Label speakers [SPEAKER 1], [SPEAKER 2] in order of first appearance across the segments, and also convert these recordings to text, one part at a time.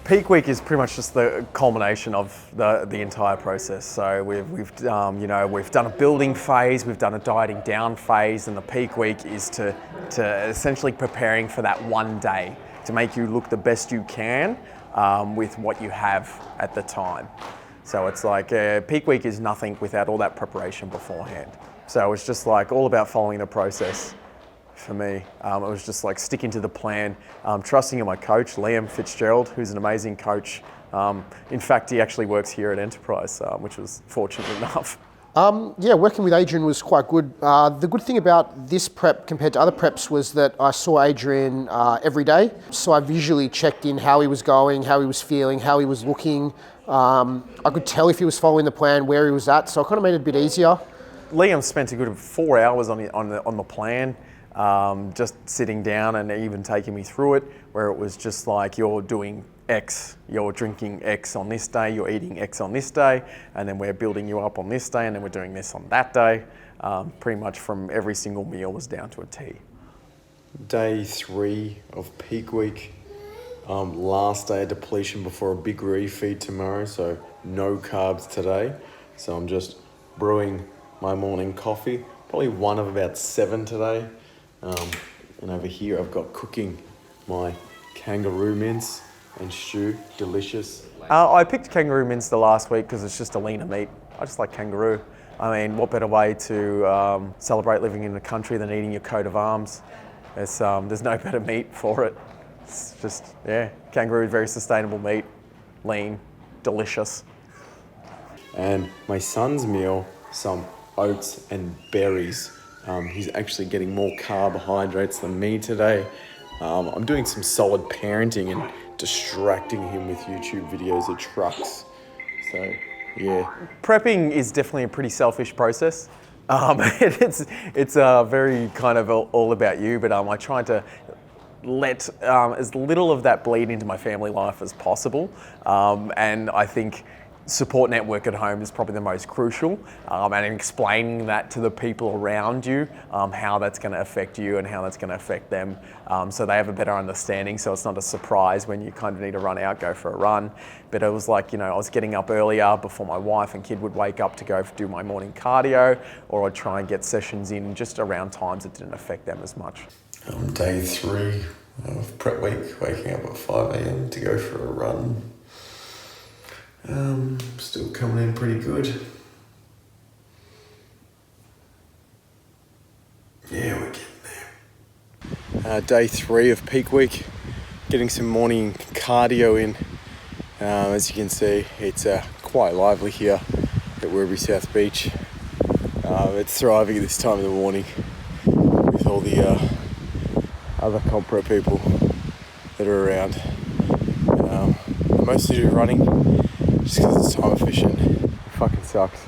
[SPEAKER 1] Peak week is pretty much just the culmination of the entire process. So we've done a building phase, we've done a dieting down phase, and the peak week is to essentially preparing for that one day to make you look the best you can with what you have at the time. So it's like peak week is nothing without all that preparation beforehand. So it's just like all about following the process. For me, it was just like sticking to the plan, trusting in my coach, Liam Fitzgerald, who's an amazing coach. In fact, he actually works here at Enterprise, which was fortunate enough.
[SPEAKER 2] Yeah, working with Adrian was quite good. The good thing about this prep compared to other preps was that I saw Adrian every day. So I visually checked in how he was going, how he was feeling, how he was looking. I could tell if he was following the plan, where he was at. So it kind of made it a bit easier.
[SPEAKER 1] Liam spent a good 4 hours on the plan. Just sitting down and even taking me through it, where it was just like you're doing X, you're drinking X on this day, you're eating X on this day, and then we're building you up on this day, and then we're doing this on that day. Pretty much from every single meal was down to a T.
[SPEAKER 3] Day 3 of peak week. Last day of depletion before a big refeed tomorrow, so no carbs today. So I'm just brewing my morning coffee, probably one of about 7 today. And over here I've got cooking my kangaroo mince and stew, delicious.
[SPEAKER 1] I picked kangaroo mince the last week because it's just a leaner meat. I just like kangaroo. I mean, what better way to celebrate living in the country than eating your coat of arms? There's no better meat for it. It's just, kangaroo, very sustainable meat, lean, delicious.
[SPEAKER 3] And my son's meal, some oats and berries. He's actually getting more carbohydrates than me today. I'm doing some solid parenting and distracting him with YouTube videos of trucks. So, yeah.
[SPEAKER 1] Prepping is definitely a pretty selfish process. It's very kind of all about you, but I try to let as little of that bleed into my family life as possible. And I think support network at home is probably the most crucial, and explaining that to the people around you, how that's going to affect you and how that's going to affect them, so they have a better understanding, so it's not a surprise when you kind of need to run out, go for a run. But it was like, I was getting up earlier before my wife and kid would wake up to go do my morning cardio, or I'd try and get sessions in just around times that didn't affect them as much.
[SPEAKER 3] Day 3 of prep week, waking up at 5 a.m. to go for a run. Still coming in pretty good. Yeah, we're getting there. Day 3 of peak week, getting some morning cardio in. As you can see, it's quite lively here at Werribee South Beach. It's thriving at this time of the morning with all the other compro people that are around. I mostly do running just because it's time efficient. It fucking sucks.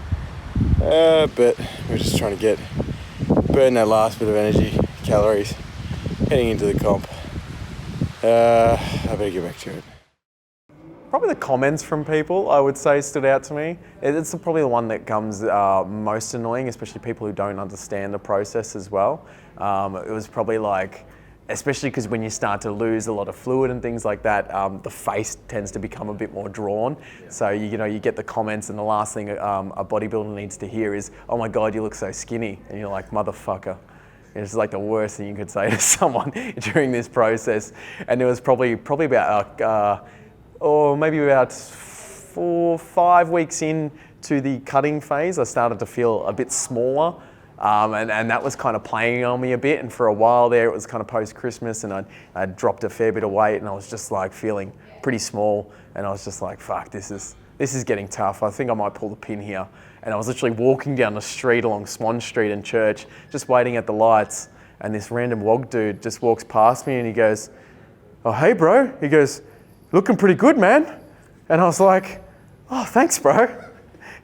[SPEAKER 3] But we're just trying to burn that last bit of energy, calories, heading into the comp. I better get back to it.
[SPEAKER 1] Probably the comments from people, I would say, stood out to me. It's probably the one that comes most annoying, especially people who don't understand the process as well. It was probably like, especially because when you start to lose a lot of fluid and things like that, the face tends to become a bit more drawn. Yeah. So you get the comments, and the last thing a bodybuilder needs to hear is, "Oh my God, you look so skinny," and you're like, "Motherfucker." It's like the worst thing you could say to someone during this process. And it was probably about or maybe about 4 or 5 weeks into the cutting phase, I started to feel a bit smaller. And that was kind of playing on me a bit. And for a while there, it was kind of post-Christmas, and I'd dropped a fair bit of weight, and I was just like feeling pretty small. And I was just like, fuck, this is getting tough. I think I might pull the pin here. And I was literally walking down the street along Swan Street in Church, just waiting at the lights. And this random wog dude just walks past me, and he goes, "Oh, hey, bro." He goes, "Looking pretty good, man." And I was like, "Oh, thanks, bro."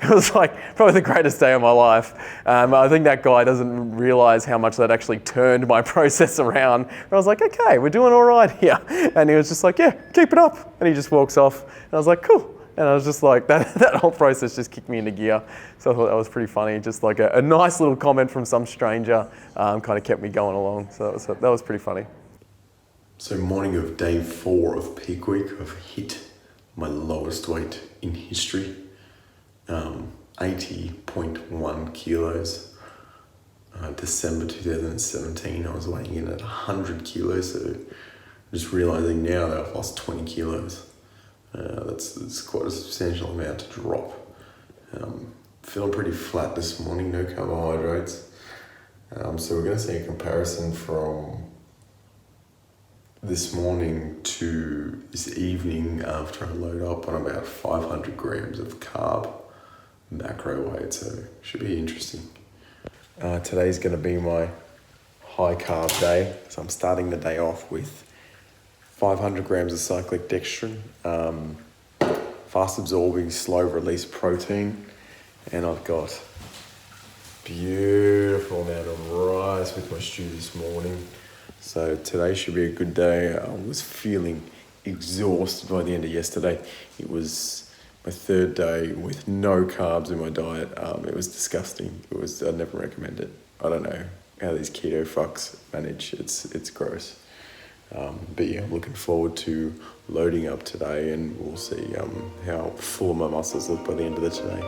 [SPEAKER 1] It was like probably the greatest day of my life. I think that guy doesn't realize how much that actually turned my process around. I was like, "Okay, we're doing all right here." And he was just like, "Yeah, keep it up." And he just walks off. And I was like, "Cool." And I was just like, that whole process just kicked me into gear. So I thought that was pretty funny. Just like a nice little comment from some stranger kind of kept me going along. So that was pretty funny.
[SPEAKER 3] So morning of day 4 of peak week, I've hit my lowest weight in history, 80.1 kilos. December 2017, I was weighing in at 100 kilos, so just realizing now that I've lost 20 kilos. That's quite a substantial amount to drop. Feeling pretty flat this morning, no carbohydrates. So we're going to see a comparison from this morning to this evening after I load up on about 500 grams of carb macro weight, so should be interesting. Today's going to be my high carb day, so I'm starting the day off with 500 grams of cyclic dextrin, fast absorbing, slow release protein, and I've got beautiful amount of rice with my stew this morning. So today should be a good day. I was feeling exhausted by the end of yesterday. It was my 3rd day with no carbs in my diet. It was disgusting. I'd never recommend it. I don't know how these keto fucks manage. It's gross. But yeah, I'm looking forward to loading up today, and we'll see how full my muscles look by the end of the day.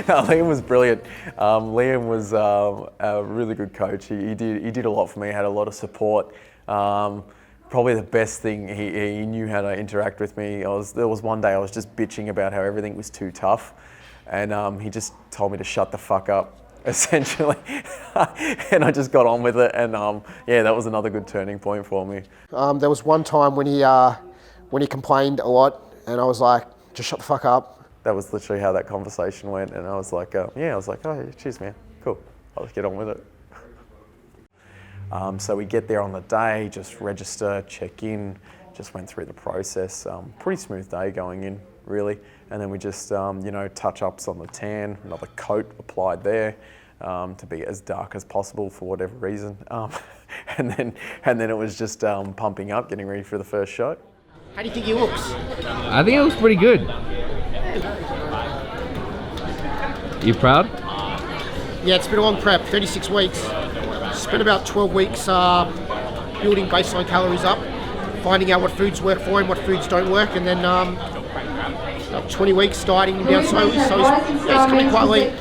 [SPEAKER 1] No, Liam was brilliant. Liam was a really good coach. He did a lot for me. Had a lot of support. Probably the best thing, he knew how to interact with me. There was one day I was just bitching about how everything was too tough, and he just told me to shut the fuck up, essentially. And I just got on with it, and yeah, that was another good turning point for me.
[SPEAKER 2] There was one time when he complained a lot, and I was like, just shut the fuck up.
[SPEAKER 1] That was literally how that conversation went, and I was like, oh, cheers, man, cool, I'll just get on with it. So we get there on the day, just register, check in, just went through the process. Pretty smooth day going in, really. And then we just, touch-ups on the tan, another coat applied there to be as dark as possible for whatever reason. And then it was just pumping up, getting ready for the first shot.
[SPEAKER 2] How do you think he looks?
[SPEAKER 4] I think it looks pretty good. You proud?
[SPEAKER 2] Yeah, it's been a long prep, 36 weeks. Spent about 12 weeks building baseline calories up, finding out what foods work for him, what foods don't work, and then 20 weeks dieting down slowly, so it's coming quite lean.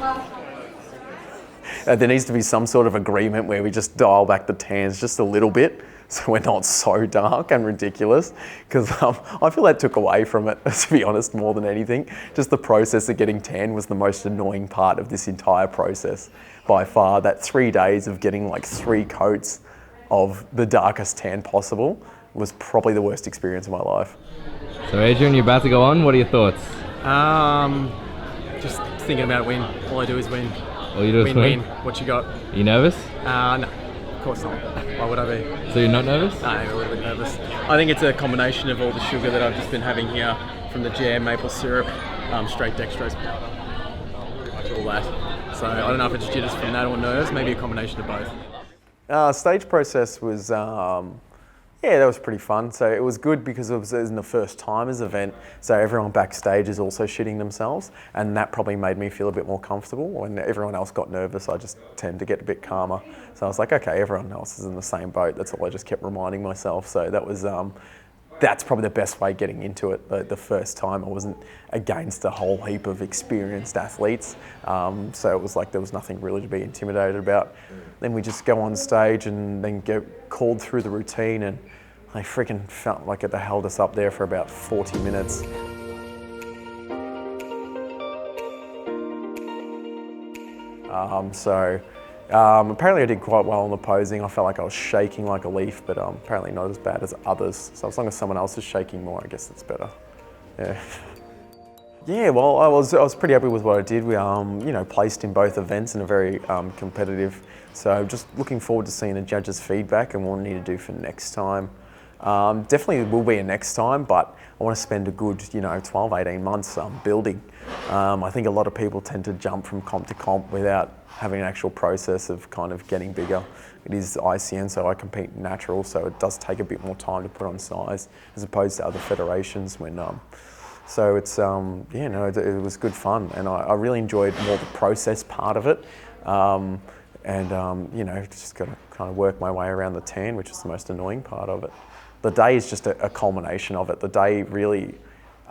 [SPEAKER 1] There needs to be some sort of agreement where we just dial back the tans just a little bit, so we're not so dark and ridiculous, because I feel that took away from it, to be honest, more than anything. Just the process of getting tan was the most annoying part of this entire process by far. That 3 days of getting like 3 coats of the darkest tan possible was probably the worst experience of my life.
[SPEAKER 4] So Adrian, you're about to go on. What are your thoughts?
[SPEAKER 5] Just thinking about win. All I do is win.
[SPEAKER 4] All you do is win?
[SPEAKER 5] What you got?
[SPEAKER 4] Are you nervous?
[SPEAKER 5] No, of course not. Why would I be?
[SPEAKER 4] So you're not nervous?
[SPEAKER 5] No, I'm a little bit nervous. I think it's a combination of all the sugar that I've just been having here, from the jam, maple syrup, straight dextrose powder, pretty much all that. So I don't know if it's jitters from that or nerves, maybe a combination of both.
[SPEAKER 1] Stage process was, that was pretty fun. So it was good because it was in the first timers event, so everyone backstage is also shitting themselves, and that probably made me feel a bit more comfortable. When everyone else got nervous, I just tend to get a bit calmer. So I was like, okay, everyone else is in the same boat. That's all I just kept reminding myself. So that was, that's probably the best way getting into it. The first time I wasn't against a whole heap of experienced athletes, so it was like there was nothing really to be intimidated about. Then we just go on stage and then get called through the routine, and I freaking felt like they held us up there for about 40 minutes. Apparently I did quite well on the posing. I felt like I was shaking like a leaf, but apparently not as bad as others. So as long as someone else is shaking more, I guess it's better. Yeah. Yeah, well, I was pretty happy with what I did. We placed in both events and are very competitive. So just looking forward to seeing the judges' feedback and what we need to do for next time. Definitely will be a next time, but I want to spend a good 12, 18 months building. I think a lot of people tend to jump from comp to comp without having an actual process of kind of getting bigger. It is ICN, so I compete natural, so it does take a bit more time to put on size as opposed to other federations when so it's it was good fun, and I really enjoyed more the process part of it. you know, just got to kind of work my way around the tan, which is the most annoying part of it. The day is just a culmination of it. The day really,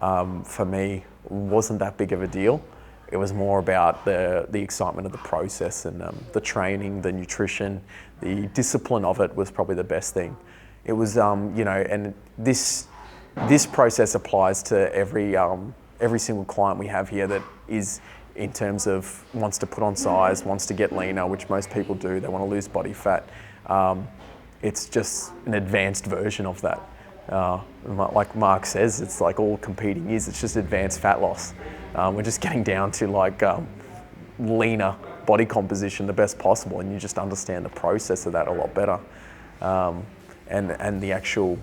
[SPEAKER 1] for me, wasn't that big of a deal. It was more about the excitement of the process and the training, the nutrition, the discipline of it was probably the best thing. It was, you know, and this process applies to every single client we have here that is, in terms of wants to put on size, wants to get leaner, which most people do. They want to lose body fat. It's just an advanced version of that. Like Mark says, it's like all competing is. It's just advanced fat loss. We're just getting down to like leaner body composition the best possible, and you just understand the process of that a lot better, and the actual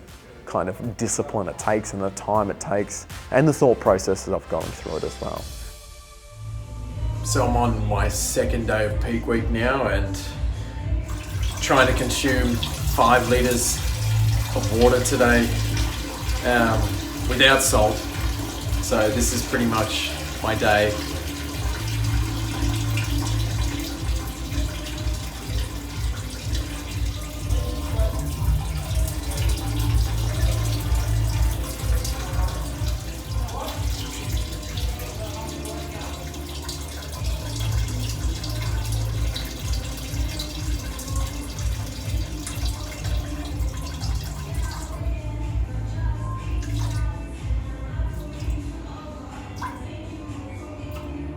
[SPEAKER 1] kind of discipline it takes and the time it takes and the thought processes of going through it as well. So I'm on my second day of peak week now and trying to consume 5 litres of water today without salt. So this is pretty much my day.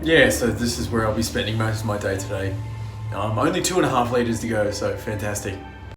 [SPEAKER 1] Yeah, so this is where I'll be spending most of my day today. Only 2.5 litres to go, so fantastic.